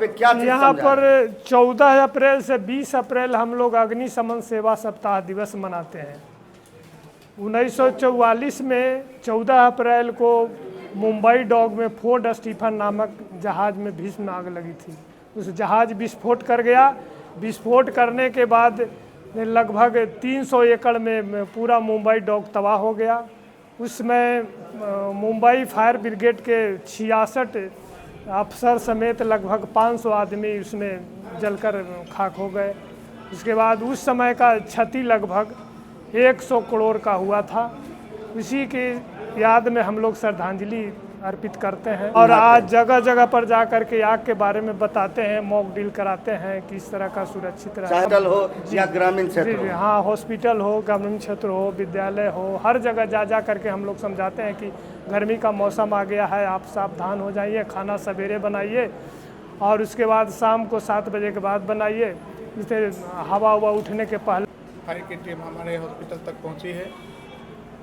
पे क्या चीज़ यहाँ समझा? पर 14 अप्रैल से 20 अप्रैल हम लोग अग्निशमन सेवा सप्ताह दिवस मनाते हैं। 1944 में 14 अप्रैल को मुंबई डॉक में फोर्ट स्टीफन नामक जहाज़ में भीषण आग लगी थी। उस जहाज़ विस्फोट कर गया। विस्फोट करने के बाद लगभग 300 एकड़ में पूरा मुंबई डॉक तबाह हो गया। उसमें मुंबई फायर ब्रिगेड के 66 अफसर समेत लगभग 500 आदमी उसमें जलकर खाक हो गए। उसके बाद उस समय का क्षति लगभग 100 करोड़ का हुआ था। उसी की याद में हम लोग श्रद्धांजलि अर्पित करते हैं और आज जगह जगह पर जा कर के आग के बारे में बताते हैं, मॉक ड्रिल कराते हैं कि इस तरह का सुरक्षित रहे। हॉस्पिटल हो या ग्रामीण क्षेत्र हो। हाँ, हॉस्पिटल हो, ग्रामीण क्षेत्र हो, विद्यालय हो, हर जगह जा करके हम लोग समझाते हैं कि गर्मी का मौसम आ गया है, आप सावधान हो जाइए, खाना सवेरे बनाइए और उसके बाद शाम को 7 बजे के बाद बनाइए, जिससे हवा उठने के पहले। फायर की टीम हमारे हॉस्पिटल तक पहुंची है।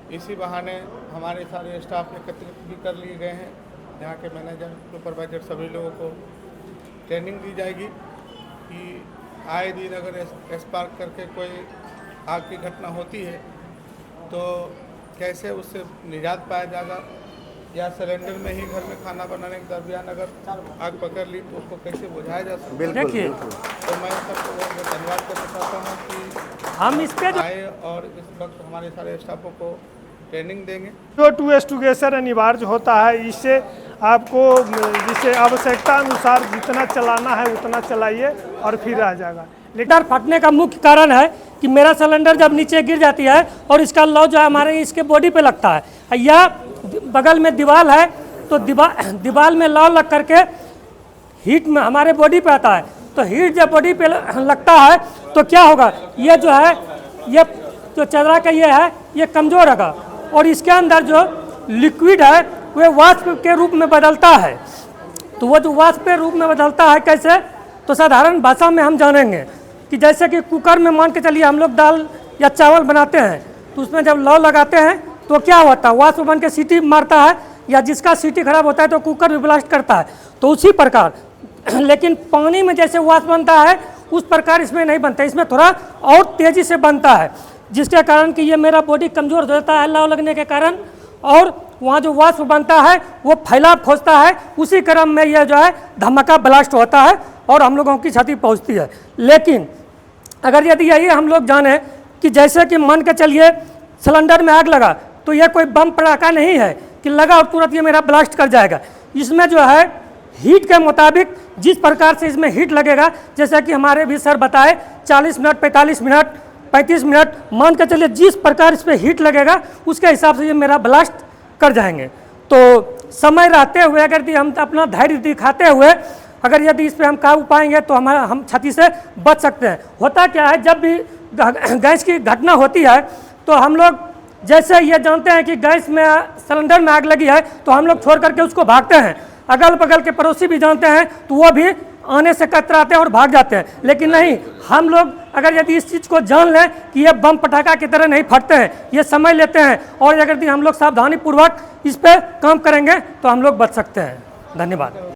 इसी बहाने हमारे सारे स्टाफ एकत्रित भी कर लिए गए हैं। यहाँ के मैनेजर, सुपरवाइजर सभी लोगों को ट्रेनिंग दी जाएगी कि आए दिन अगर स्पार्क करके कोई आग की घटना होती है तो कैसे उससे निजात पाया जाएगा, या सिलेंडर में ही घर में खाना बनाने के दरमियान अगर आग पकड़ ली तो उसको कैसे बुझाया जा सकता है। देखिए, तो मैं सबको बहुत धन्यवाद करना चाहता हूँ कि हम इस पे आए और इस वक्त हमारे सारे स्टाफों को ट्रेनिंग देंगे। जो टू एक्सटुगेशन अनिवार्य होता है, इससे आपको जिसे आवश्यकता अनुसार जितना चलाना है उतना चलाइए और फिर आ जाएगा। सिलेंडर फटने का मुख्य कारण है कि मेरा सिलेंडर जब नीचे गिर जाती है और इसका लौ जो है हमारे इसके बॉडी पे लगता है, या बगल में दीवार है तो दीवार में लौ लग करके हीट में हमारे बॉडी पे आता है। तो हीट जब बॉडी पे लगता है तो क्या होगा, ये जो है, ये जो चदरा का ये है, ये कमज़ोर होगा और इसके अंदर जो लिक्विड है वह वाष्प के रूप में बदलता है। तो वो जो वाष्प के रूप में बदलता है कैसे, तो साधारण भाषा में हम जानेंगे कि जैसे कि कुकर में मान के चलिए हम लोग दाल या चावल बनाते हैं तो उसमें जब लौ लगाते हैं तो क्या होता है, वाष्प बन के सीटी मारता है, या जिसका सीटी खराब होता है तो कुकर भी ब्लास्ट करता है। तो उसी प्रकार लेकिन पानी में जैसे वाष्प बनता है उस प्रकार इसमें नहीं बनता, इसमें थोड़ा और तेज़ी से बनता है, जिसके कारण कि ये मेरा बॉडी कमज़ोर हो जाता है लौ लगने के कारण, और वहाँ जो वाष्प बनता है वो फैलाव खोजता है। उसी क्रम में यह जो है धमाका ब्लास्ट होता है और हम लोगों की क्षति पहुँचती है। लेकिन अगर यदि यही हम लोग जाने कि जैसे कि मान के चलिए सिलेंडर में आग लगा तो यह कोई बम पटाखा नहीं है कि लगा और तुरंत ये मेरा ब्लास्ट कर जाएगा। इसमें जो है हीट के मुताबिक जिस प्रकार से इसमें हीट लगेगा, जैसा कि हमारे भी सर बताए 40 मिनट, 45 मिनट, 35 मिनट, मान के चलिए जिस प्रकार इस पर हीट लगेगा उसके हिसाब से ये मेरा ब्लास्ट कर जाएंगे। तो समय रहते हुए अगर हम अपना धैर्य दिखाते हुए अगर यदि इस पर हम काबू पाएंगे तो हम क्षति से बच सकते हैं। होता क्या है, जब भी गैस की घटना होती है तो हम लोग जैसे ये जानते हैं कि गैस में सिलेंडर में आग लगी है तो हम लोग छोड़ करके उसको भागते हैं। अगल बगल के पड़ोसी भी जानते हैं तो वो भी आने से कतराते हैं और भाग जाते हैं। लेकिन नहीं, हम लोग अगर यदि इस चीज़ को जान लें कि ये बम पटाखा की तरह नहीं फटते हैं, ये समय लेते हैं, और अगर हम लोग सावधानी पूर्वक इस पर काम करेंगे तो हम लोग बच सकते हैं। धन्यवाद।